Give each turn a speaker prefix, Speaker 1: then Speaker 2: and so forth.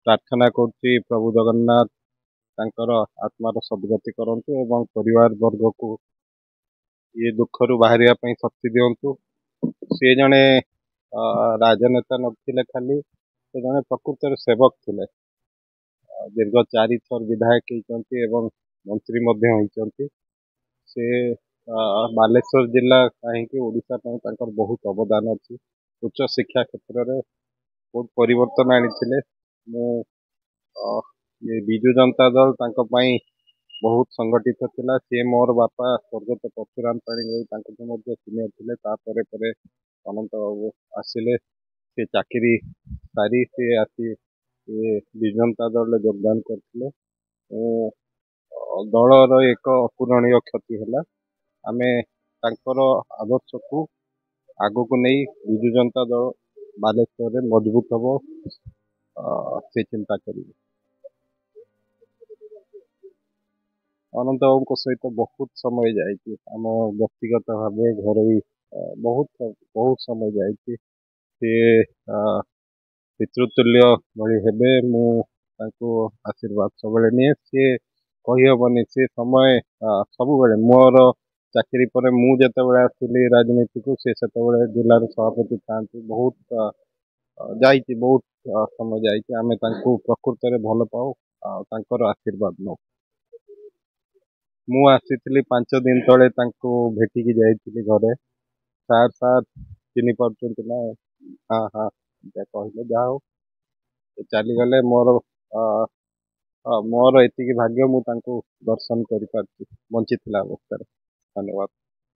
Speaker 1: प्रार्थना करुच्ची प्रभु जगन्नाथ तांकर आत्मार सद्गति करंतु एवं परिवार वर्ग को ये दुखरु बाहरिया पई शक्ति दियंतु। से जने राजनेता नथिले खाली से जने प्रकृतर सेवक थिले। दीर्घ 4 थर विधायक होइचंती एवं मंत्री मध्य होइचंती। से बालेश्वर जिला कहीं ओडिशा पई तांकर बहुत अवदान अछि। उच्च शिक्षा क्षेत्र रे बहुत परिवर्तन आनिथिले। मु ये बिजु जनता दल तांको पई बहुत संगठित थिला। से मोर बापा स्वर्गत परशुराम पाणिग्राही तांको मध्य सीनियर थिले। तापरे परे अनंत बाबू आसिले। से चाकरी सारी से आसी बिजु जनता दल योगदान करथिले। दलर एक अपूरणीय क्षति है। आमे तांकर आदर्श को आगो को नहीं बिजु जनता दल बालेश्वर मजबूत हम से चिंता करेंगे। अनंत बाबू सहित बहुत समय जाइए आम व्यक्तिगत भाव घर बहुत बहुत समय जाइए। पितृतुल्य भली हेबे मु आशीर्वाद सब निए। सी कहीहबनी सी समय सब मोर चाकरी पर मु जिते आसली राजनीति को से जिलार सभापति था बहुत जाइए बहुत समय जाइए। आम प्रकृत में भल पाऊ आशीर्वाद नौ। मु आसी 5 दिन तले भेटिकी जाइली घरे। सार सार चिन्ह पार्टी ना। हाँ हाँ कहले जाओ चलीगले मोर मोर एति भाग्य मु दर्शन कर बंची अवस्था। धन्यवाद।